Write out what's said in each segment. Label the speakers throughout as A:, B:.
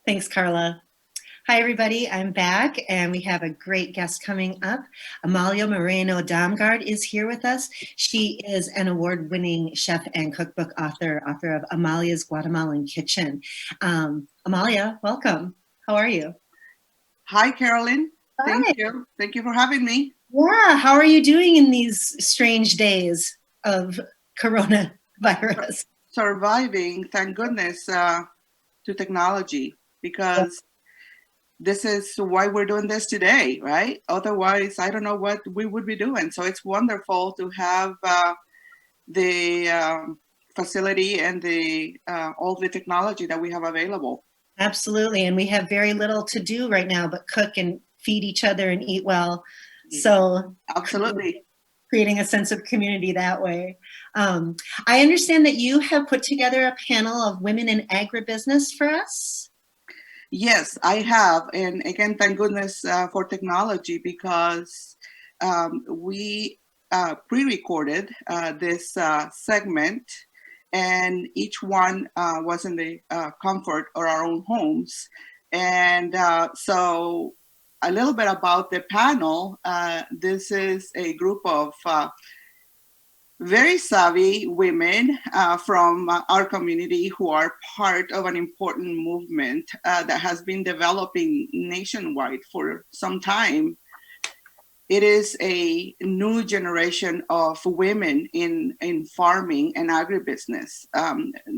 A: Thanks, Carla. Hi, everybody. I'm back, and we have a great guest coming up. Amalia Moreno-Damgaard is here with us. She is an award-winning chef and cookbook author of Amalia's Guatemalan Kitchen. Amalia, welcome. How are you?
B: Hi, Carolyn.
A: Hi.
B: Thank you. Thank you for having me.
A: Yeah. How are you doing in these strange days of coronavirus?
B: Surviving, thank goodness, to technology, because this is why we're doing this today, right? Otherwise, I don't know what we would be doing. So it's wonderful to have the facility and all the technology that we have available.
A: Absolutely. And we have very little to do right now but cook and feed each other and eat well. So
B: absolutely.
A: Creating a sense of community that way. I understand that you have put together a panel of women in agribusiness for us.
B: Yes, I have. And again, thank goodness for technology, because we pre-recorded this segment, and each one was in the comfort of our own homes. And so a little bit about the panel. This is a group of very savvy women from our community who are part of an important movement that has been developing nationwide for some time. It is a new generation of women in farming and agribusiness.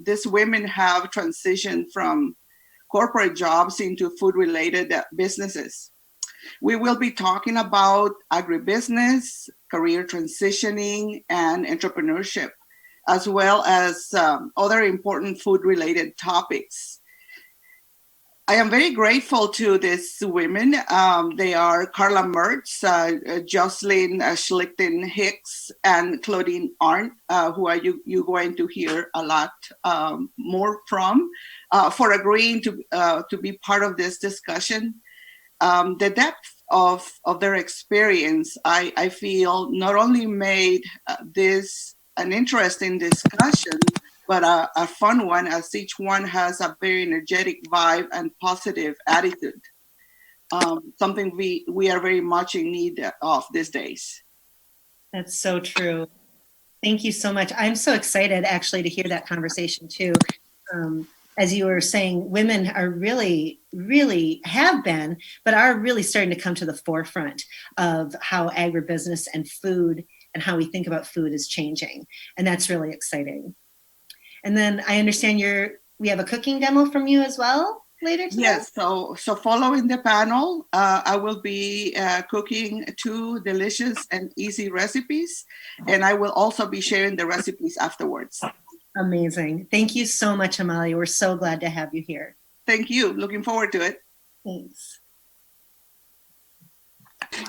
B: These women have transitioned from corporate jobs into food-related businesses. We will be talking about agribusiness, career transitioning, and entrepreneurship, as well as other important food-related topics. I am very grateful to these women. They are Carla Mertz, Jocelyn, Schlichting, Hicks, and Claudine Arndt, who are you going to hear a lot more from, for agreeing to be part of this discussion. The depth of their experience, I feel, not only made this an interesting discussion, but a fun one, as each one has a very energetic vibe and positive attitude. Something we are very much in need of these days.
A: That's so true. Thank you so much. I'm so excited actually to hear that conversation too. As you were saying, women are really have been, but are really starting to come to the forefront of how agribusiness and food and how we think about food is changing. And that's really exciting. And then I understand we have a cooking demo from you as well later today?
B: Yes, so following the panel, I will be cooking 2 delicious and easy recipes, and I will also be sharing the recipes afterwards.
A: Amazing. Thank you so much, Amalia. We're so glad to have you here.
B: Thank you. Looking forward to it.
A: Thanks.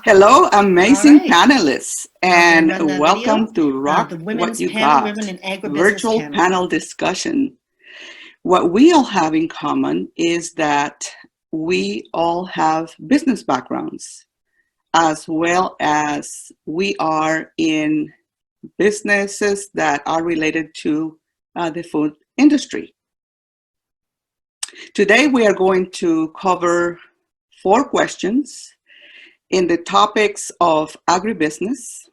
B: Hello, amazing panelists, and welcome to Rock What You Got, virtual panel discussion. What we all have in common is that we all have business backgrounds, as well as we are in businesses that are related to the food industry. Today, we are going to cover 4 questions in the topics of agribusiness,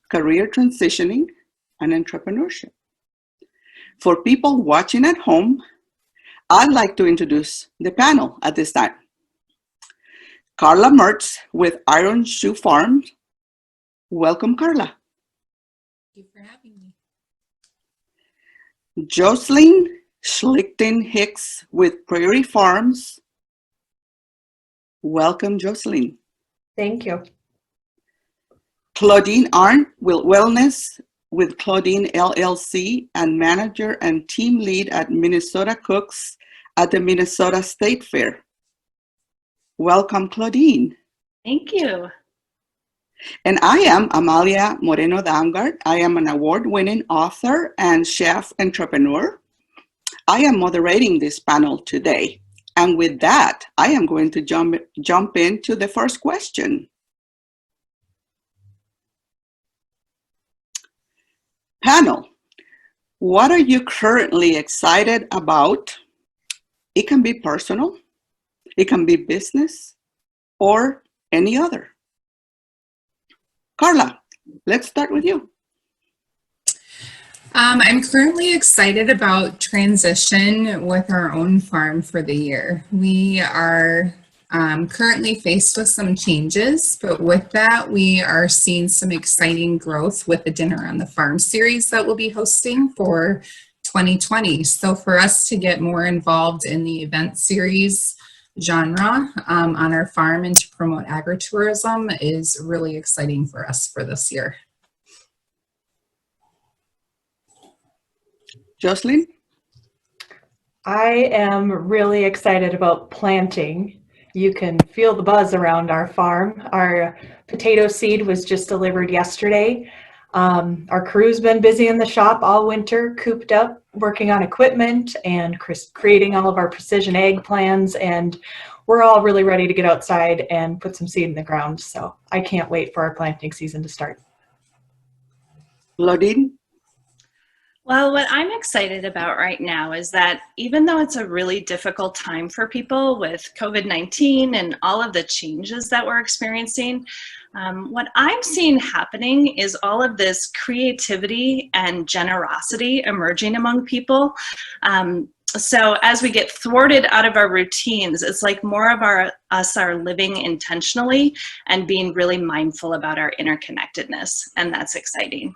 B: career transitioning, and entrepreneurship. For people watching at home, I'd like to introduce the panel at this time. Carla Mertz with Iron Shoe Farm. Welcome, Carla.
C: Thank you for having me.
B: Jocelyn Schlichting Hicks with Prairie Farms. Welcome, Jocelyn.
D: Thank you.
B: Claudine Arndt with Wellness with Claudine LLC and manager and team lead at Minnesota Cooks at the Minnesota State Fair. Welcome, Claudine.
D: Thank you.
B: And I am Amalia Moreno-Damgaard. I am an award-winning author and chef entrepreneur. I am moderating this panel today. And with that, I am going to jump into the first question. Panel, what are you currently excited about? It can be personal, It can be business or any other. Carla, let's start with you.
C: I'm currently excited about transition with our own farm for the year. We are currently faced with some changes, but with that, we are seeing some exciting growth with the Dinner on the Farm series that we'll be hosting for 2020. So for us to get more involved in the event series genre on our farm and to promote agritourism is really exciting for us for this year.
B: Jocelyn?
D: I am really excited about planting. You can feel the buzz around our farm. Our potato seed was just delivered yesterday. Our crew's been busy in the shop all winter, cooped up, working on equipment and creating all of our precision ag plans. And we're all really ready to get outside and put some seed in the ground. So I can't wait for our planting season to start.
B: Claudine?
E: Well, what I'm excited about right now is that even though it's a really difficult time for people with COVID-19 and all of the changes that we're experiencing, what I'm seeing happening is all of this creativity and generosity emerging among people. So as we get thwarted out of our routines, it's like more of us are living intentionally and being really mindful about our interconnectedness, and that's exciting.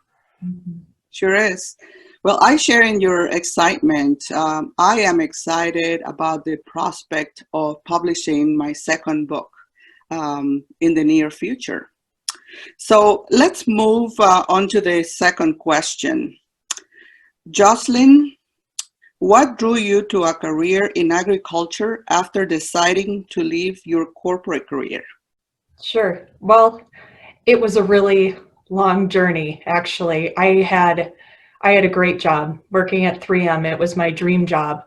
B: Sure is. Well, I share in your excitement. I am excited about the prospect of publishing my second book in the near future. So let's move on to the second question. Jocelyn, what drew you to a career in agriculture after deciding to leave your corporate career?
D: Sure. Well, it was a really long journey, actually. I had a great job working at 3M. It was my dream job.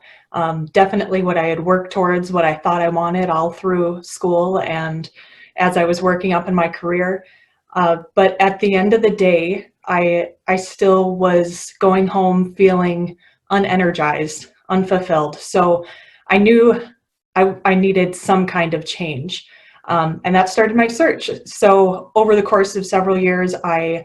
D: Definitely what I had worked towards, what I thought I wanted all through school and as I was working up in my career. But at the end of the day, I still was going home feeling unenergized, unfulfilled. So I knew I needed some kind of change. And that started my search. So over the course of several years, I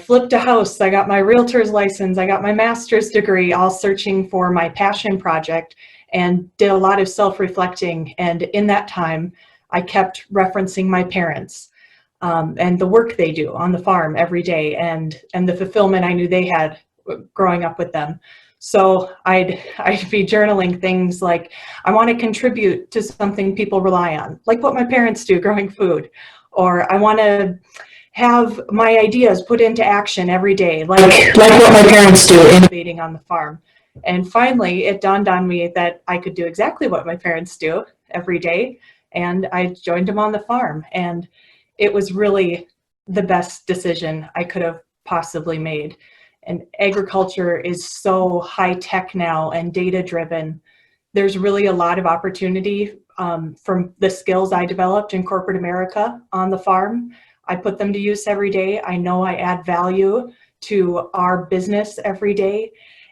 D: flipped a house, I got my realtor's license, I got my master's degree, all searching for my passion project, and did a lot of self-reflecting. And in that time, I kept referencing my parents and the work they do on the farm every day and the fulfillment I knew they had growing up with them. So I'd be journaling things like, I want to contribute to something people rely on, like what my parents do growing food, or I want to have my ideas put into action every day, like what my parents do, innovating on the farm. And finally, it dawned on me that I could do exactly what my parents do every day, and I joined them on the farm. And it was really the best decision I could have possibly made. And agriculture is so high tech now and data driven. There's really a lot of opportunity from the skills I developed in corporate America on the farm. I put them to use every day. I know I add value to our business every day.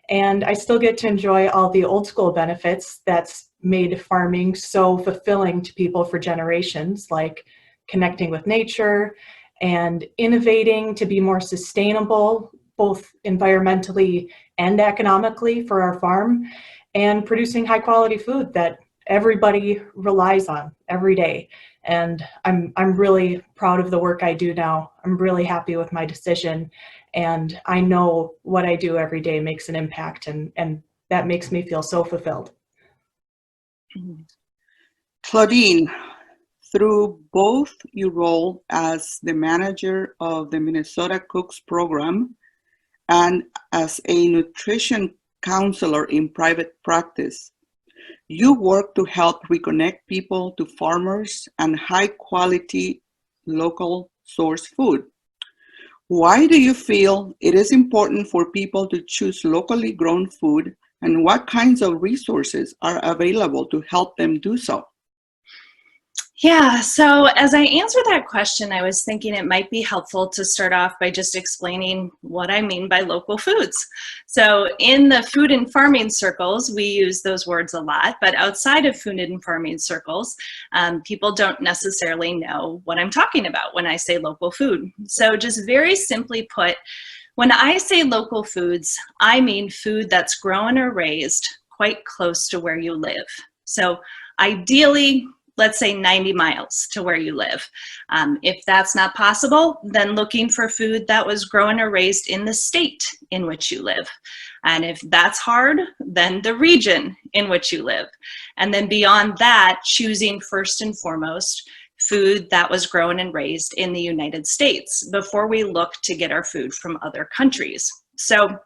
D: And I still get to enjoy all the old school benefits that's made farming so fulfilling to people for generations, like connecting with nature and innovating to be more sustainable, both environmentally and economically for our farm, and producing high quality food that everybody relies on every day. And I'm really proud of the work I do now. I'm really happy with my decision. And I know what I do every day makes an impact, and that makes me feel so fulfilled.
B: Claudine, through both your role as the manager of the Minnesota Cooks program and as a nutrition counselor in private practice, you work to help reconnect people to farmers and high quality local source food. Why do you feel it is important for people to choose locally grown food, and what kinds of resources are available to help them do so?
E: Yeah, so as I answer that question, I was thinking it might be helpful to start off by just explaining what I mean by local foods. So in the food and farming circles, we use those words a lot, but outside of food and farming circles, people don't necessarily know what I'm talking about when I say local food. So just very simply put, when I say local foods, I mean food that's grown or raised quite close to where you live. So ideally, let's say 90 miles to where you live. If that's not possible, then looking for food that was grown or raised in the state in which you live. And if that's hard, then the region in which you live. And then beyond that, choosing first and foremost food that was grown and raised in the United States before we look to get our food from other countries. So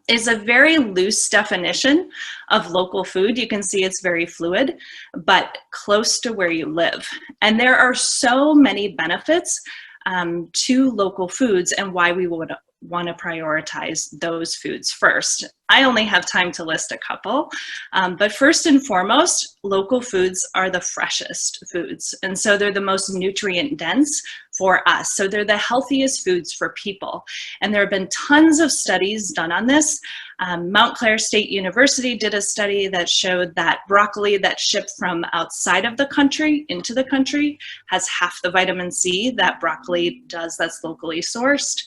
E: is a very loose definition of local food. You can see it's very fluid, but close to where you live. And there are so many benefits to local foods and why we would want to prioritize those foods first. I only have time to list a couple, but first and foremost, local foods are the freshest foods. And so they're the most nutrient dense for us. So they're the healthiest foods for people. And there have been tons of studies done on this. Mount Clair State University did a study that showed that broccoli that's shipped from outside of the country into the country has half the vitamin C that broccoli does that's locally sourced.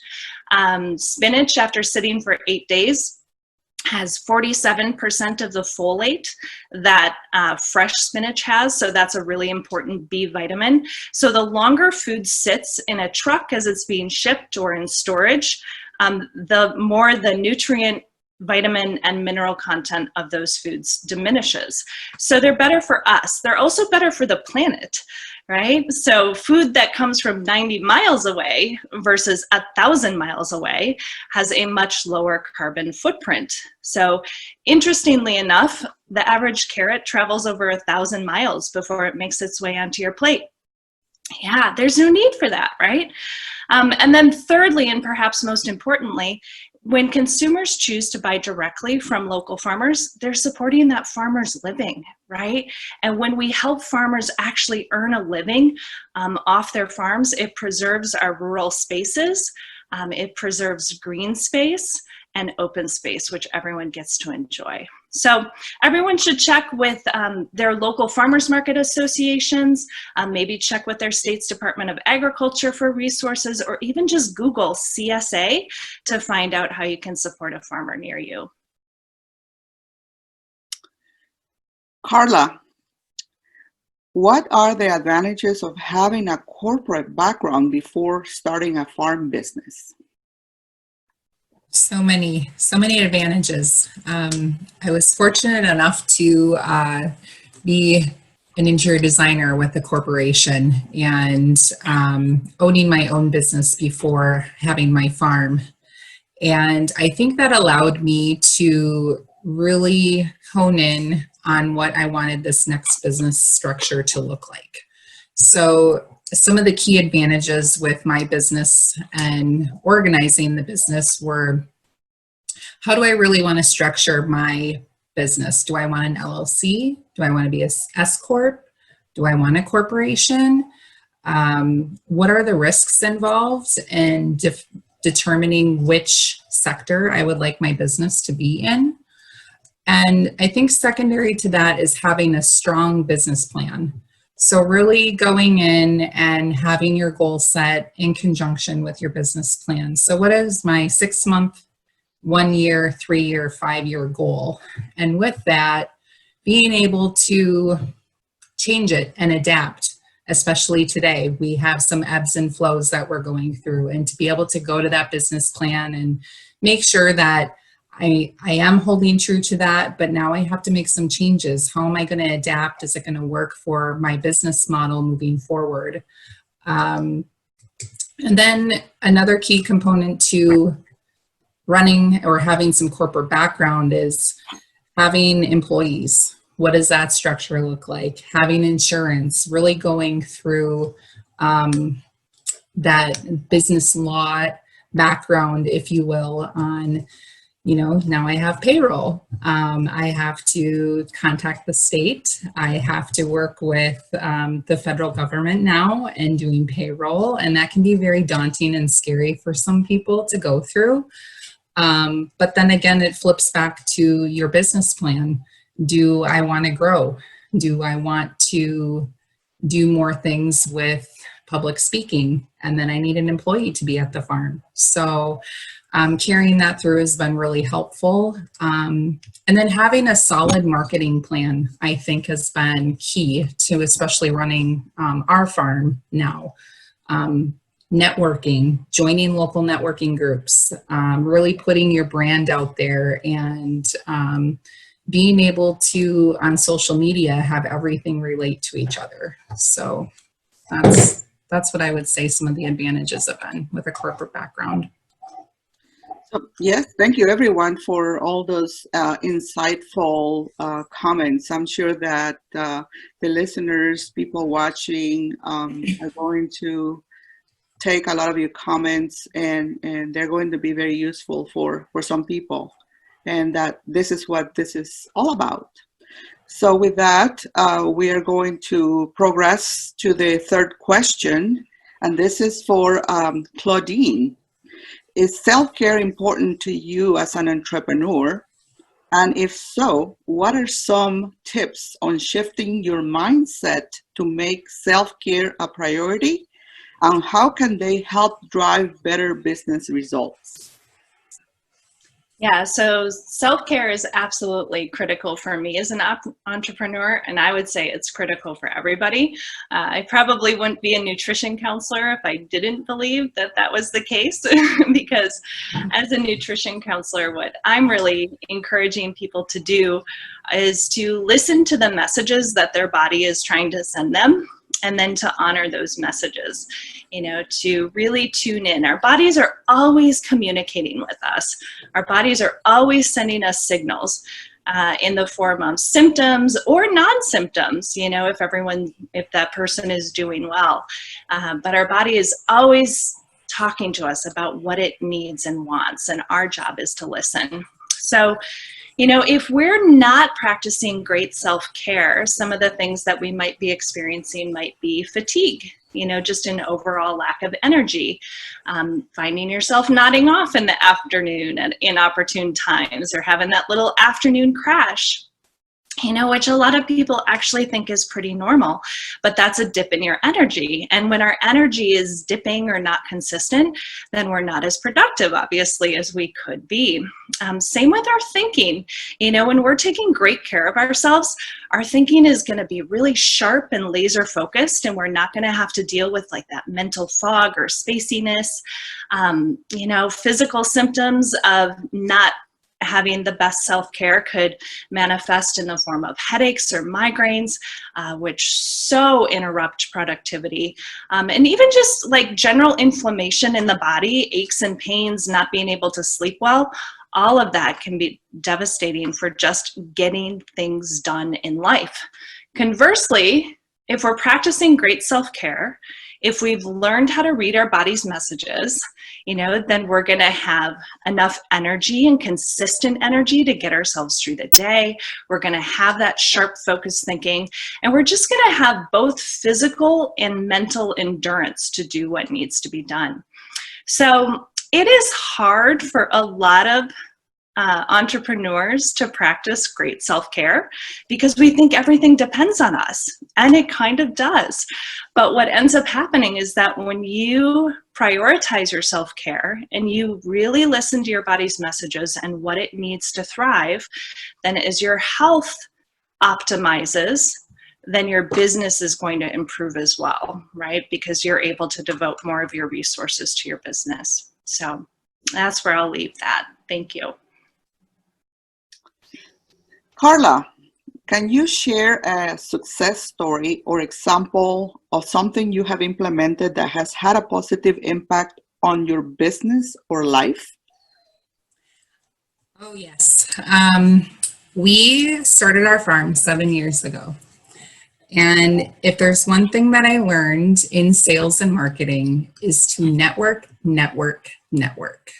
E: Spinach, after sitting for 8 days, has 47% of the folate that fresh spinach has, so that's a really important B vitamin. So the longer food sits in a truck as it's being shipped or in storage, the more the nutrient, vitamin, and mineral content of those foods diminishes. So they're better for us. They're also better for the planet, right? So food that comes from 90 miles away versus 1,000 miles away has a much lower carbon footprint. So interestingly enough, the average carrot travels over 1,000 miles before it makes its way onto your plate. Yeah, there's no need for that, right? And then thirdly, and perhaps most importantly, when consumers choose to buy directly from local farmers, they're supporting that farmer's living, right? And when we help farmers actually earn a living off their farms, it preserves our rural spaces, it preserves green space and open space, which everyone gets to enjoy. So everyone should check with their local farmers market associations, maybe check with their state's Department of Agriculture for resources, or even just Google CSA to find out how you can support a farmer near you.
B: Carla, what are the advantages of having a corporate background before starting a farm business?
C: So many advantages. I was fortunate enough to be an interior designer with a corporation and owning my own business before having my farm. And I think that allowed me to really hone in on what I wanted this next business structure to look like. So some of the key advantages with my business and organizing the business were, how do I really want to structure my business? Do I want an LLC? Do I want to be a S Corp? Do I want a corporation? What are the risks involved in determining which sector I would like my business to be in? And I think secondary to that is having a strong business plan. So really going in and having your goal set in conjunction with your business plan. So what is my 6-month, 1 year, 3 year, 5 year goal? And with that, being able to change it and adapt, especially today. We have some ebbs and flows that we're going through, and to be able to go to that business plan and make sure that I am holding true to that, but now I have to make some changes. How am I going to adapt? Is it going to work for my business model moving forward? And then another key component to running or having some corporate background is having employees. What does that structure look like? Having insurance, really going through that business law background, if you will, on now I have payroll. I have to contact the state. I have to work with the federal government now and doing payroll. And that can be very daunting and scary for some people to go through. But then again, it flips back to your business plan. Do I want to grow? Do I want to do more things with public speaking? And then I need an employee to be at the farm. So carrying that through has been really helpful. And then having a solid marketing plan, I think, has been key to especially running our farm now. Networking, joining local networking groups, really putting your brand out there, and being able to, on social media, have everything relate to each other. So that's what I would say some of the advantages have been with a corporate background.
B: So, yes, thank you everyone for all those insightful comments. I'm sure that the listeners, people watching, are going to take a lot of your comments, and they're going to be very useful for some people, and that this is what this is all about. So with that, we are going to progress to the third question, and this is for Claudine. Is self-care important to you as an entrepreneur? And if so, what are some tips on shifting your mindset to make self-care a priority? And how can they help drive better business results?
E: Yeah, so self-care is absolutely critical for me as an entrepreneur, and I would say it's critical for everybody. I probably wouldn't be a nutrition counselor if I didn't believe that that was the case, because as a nutrition counselor, what I'm really encouraging people to do is to listen to the messages that their body is trying to send them, and then to honor those messages, to really tune in. Our bodies are always communicating with us. Our bodies are always sending us signals in the form of symptoms or non-symptoms, if that person is doing well. But our body is always talking to us about what it needs and wants, and our job is to listen. So, if we're not practicing great self-care, some of the things that we might be experiencing might be fatigue, just an overall lack of energy, finding yourself nodding off in the afternoon at inopportune times, or having that little afternoon crash, which a lot of people actually think is pretty normal, but that's a dip in your energy. And when our energy is dipping or not consistent, then we're not as productive, obviously, as we could be. Same with our thinking. When we're taking great care of ourselves, our thinking is going to be really sharp and laser focused, and we're not going to have to deal with like that mental fog or spaciness. Physical symptoms of not having the best self-care could manifest in the form of headaches or migraines, which so interrupt productivity. And even just like general inflammation in the body, aches and pains, not being able to sleep well, all of that can be devastating for just getting things done in life. Conversely, if we're practicing great self-care, if we've learned how to read our body's messages, then we're going to have enough energy and consistent energy to get ourselves through the day. We're going to have that sharp, focused thinking, and we're just going to have both physical and mental endurance to do what needs to be done. So it is hard for a lot of entrepreneurs to practice great self-care because we think everything depends on us, and it kind of does. But what ends up happening is that when you prioritize your self-care and you really listen to your body's messages and what it needs to thrive, then as your health optimizes, then your business is going to improve as well, right? Because you're able to devote more of your resources to your business. So that's where I'll leave that. Thank you.
B: Carla, can you share a success story or example of something you have implemented that has had a positive impact on your business or life?
C: Oh, yes. We started our farm 7 years ago. And if there's one thing that I learned in sales and marketing is to network, network, network.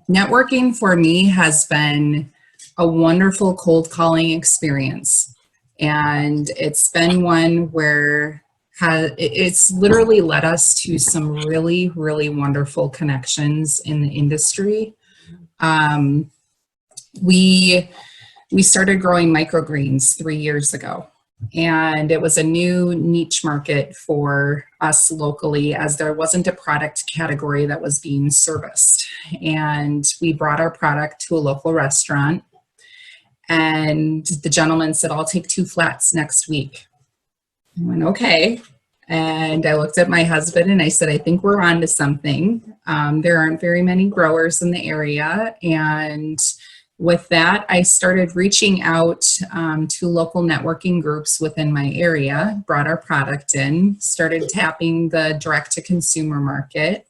C: networking for me has been a wonderful cold calling experience. And it's been one where it's literally led us to some really, really wonderful connections in the industry. We started growing microgreens 3 years ago, and it was a new niche market for us locally, as there wasn't a product category that was being serviced. And we brought our product to a local restaurant, and the gentleman said, "I'll take 2 flats next week." I went, "Okay." And I looked at my husband and I said, "I think we're on to something." There aren't very many growers in the area. And with that, I started reaching out to local networking groups within my area, brought our product in, started tapping the direct-to-consumer market.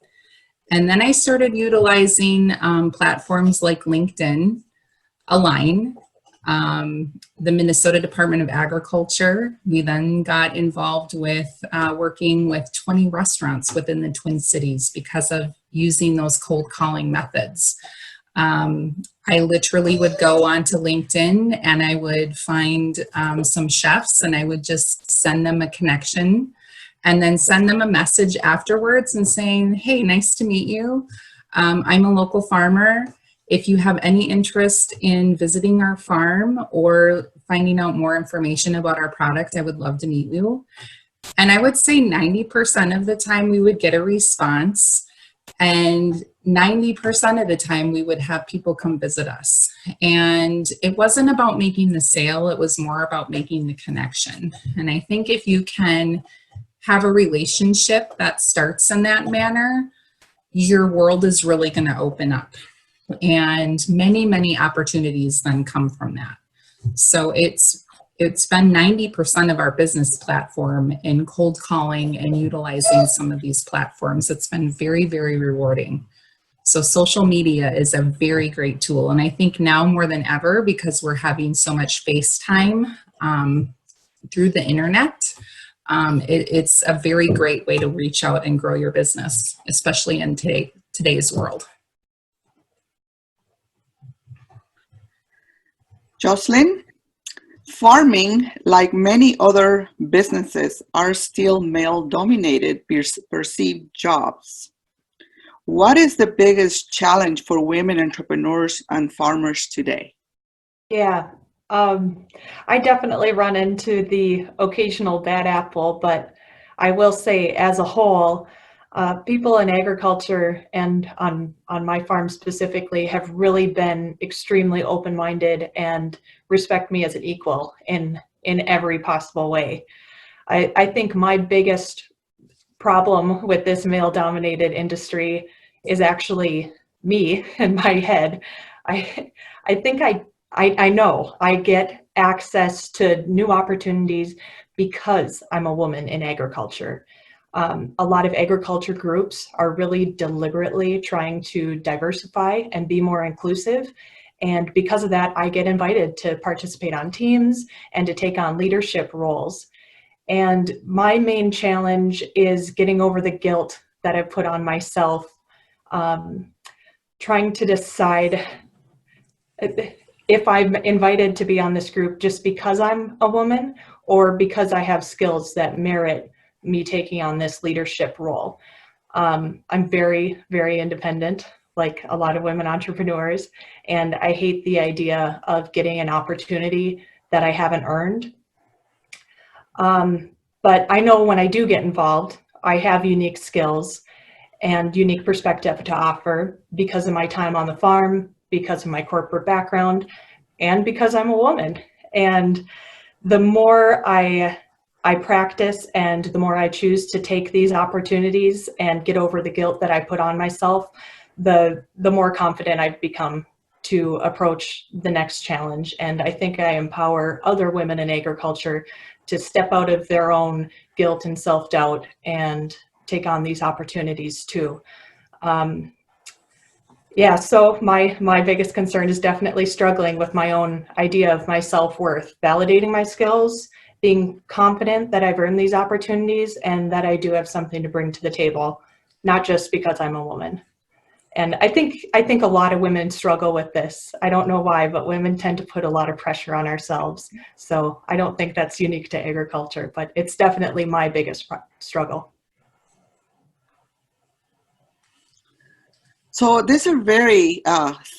C: And then I started utilizing platforms like LinkedIn, Align, the Minnesota Department of Agriculture. We then got involved with working with 20 restaurants within the Twin Cities because of using those cold calling methods. I literally would go onto LinkedIn and I would find some chefs and I would just send them a connection and then send them a message afterwards and saying, "Hey, nice to meet you. I'm a local farmer. If you have any interest in visiting our farm or finding out more information about our product, I would love to meet you." And I would say 90% of the time we would get a response, and 90% of the time we would have people come visit us. And it wasn't about making the sale, it was more about making the connection. And I think if you can have a relationship that starts in that manner, your world is really going to open up. And many, many opportunities then come from that. So it's been 90% of our business platform in cold calling and utilizing some of these platforms. It's been very, very rewarding. So social media is a very great tool. And I think now more than ever, because we're having so much FaceTime through the internet, it's a very great way to reach out and grow your business, especially in today's world.
B: Jocelyn, farming, like many other businesses, are still male-dominated perceived jobs. What is the biggest challenge for women entrepreneurs and farmers today?
D: Yeah, I definitely run into the occasional bad apple, but I will say as a whole, people in agriculture and on my farm specifically have really been extremely open-minded and respect me as an equal in every possible way. I think my biggest problem with this male-dominated industry is actually me in my head. I think I know I get access to new opportunities because I'm a woman in agriculture. A lot of agriculture groups are really deliberately trying to diversify and be more inclusive. And because of that, I get invited to participate on teams and to take on leadership roles. And my main challenge is getting over the guilt that I've put on myself, trying to decide if I'm invited to be on this group just because I'm a woman or because I have skills that merit me taking on this leadership role. I'm very, very independent, like a lot of women entrepreneurs, and I hate the idea of getting an opportunity that I haven't earned. But I know when I do get involved, I have unique skills and unique perspective to offer because of my time on the farm, because of my corporate background, and because I'm a woman. And the more I practice and the more I choose to take these opportunities and get over the guilt that I put on myself, the more confident I've become to approach the next challenge. And I think I empower other women in agriculture to step out of their own guilt and self-doubt and take on these opportunities too. Yeah, so my biggest concern is definitely struggling with my own idea of my self-worth, validating my skills, being confident that I've earned these opportunities and that I do have something to bring to the table, not just because I'm a woman. And I think a lot of women struggle with this. I don't know why, but women tend to put a lot of pressure on ourselves. So I don't think that's unique to agriculture, but it's definitely my biggest struggle.
B: So these are very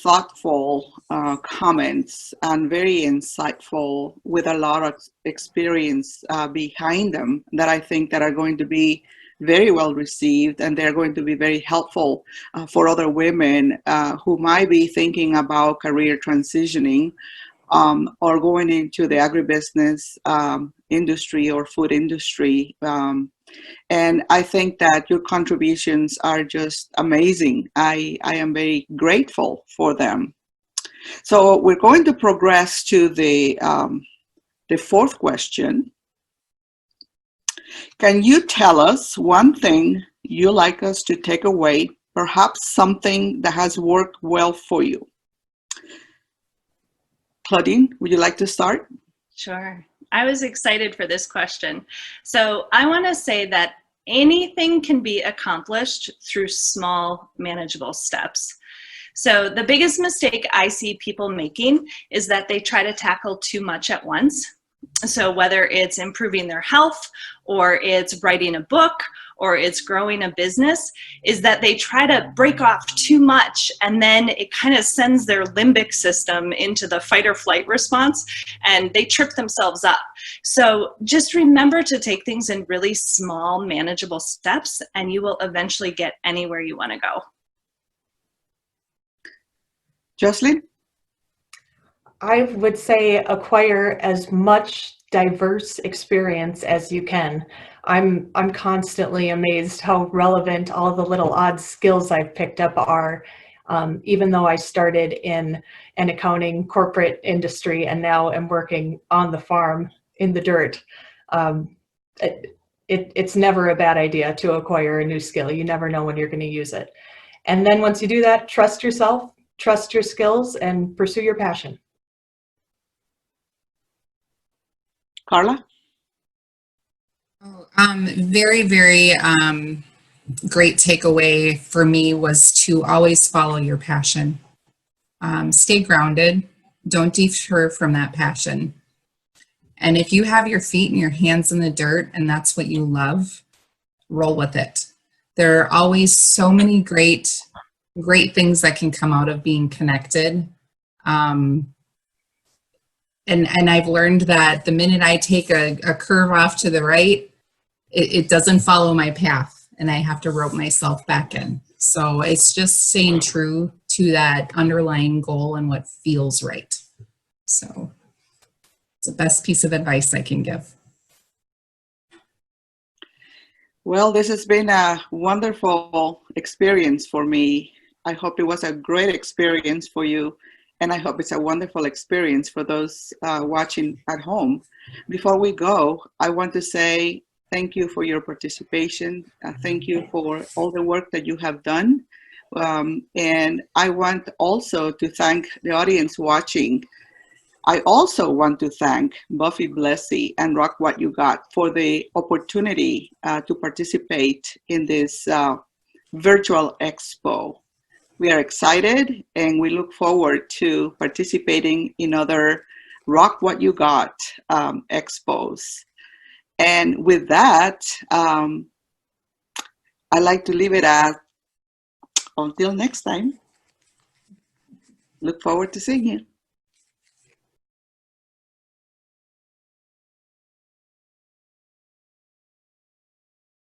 B: thoughtful comments and very insightful with a lot of experience behind them that I think that are going to be very well received, and they're going to be very helpful for other women who might be thinking about career transitioning or going into the agribusiness industry or food industry. And I think that your contributions are just amazing. I am very grateful for them. So we're going to progress to the fourth question. Can you tell us one thing you like us to take away, perhaps something that has worked well for you? Claudine, would you like to start?
E: Sure. I was excited for this question. So I want to say that anything can be accomplished through small, manageable steps. So the biggest mistake I see people making is that they try to tackle too much at once. So whether it's improving their health, or it's writing a book, or it's growing a business, is that they try to break off too much, and then it kind of sends their limbic system into the fight or flight response, and they trip themselves up. So just remember to take things in really small, manageable steps, and you will eventually get anywhere you want to go.
B: Jocelyn?
D: I would say acquire as much diverse experience as you can. I'm constantly amazed how relevant all the little odd skills I've picked up are, even though I started in an accounting corporate industry and now am working on the farm in the dirt. It's never a bad idea to acquire a new skill. You never know when you're going to use it. And then once you do that, trust yourself, trust your skills, and pursue your passion.
B: Carla?
C: Very, very great takeaway for me was to always follow your passion. Stay grounded. Don't deter from that passion. And if you have your feet and your hands in the dirt and that's what you love, roll with it. There are always so many great things that can come out of being connected. And I've learned that the minute I take a curve off to the right, it doesn't follow my path, and I have to rope myself back in. So it's just staying true to that underlying goal and what feels right. So it's the best piece of advice I can give.
B: Well, this has been a wonderful experience for me. I hope it was a great experience for you, and I hope it's a wonderful experience for those watching at home. Before we go, I want to say thank you for your participation. Thank you for all the work that you have done. And I want also to thank the audience watching. I also want to thank Buffy Blessy and Rock What You Got for the opportunity to participate in this virtual expo. We are excited and we look forward to participating in other Rock What You Got expos. And with that, I'd like to leave it at until next time. Look forward to seeing you.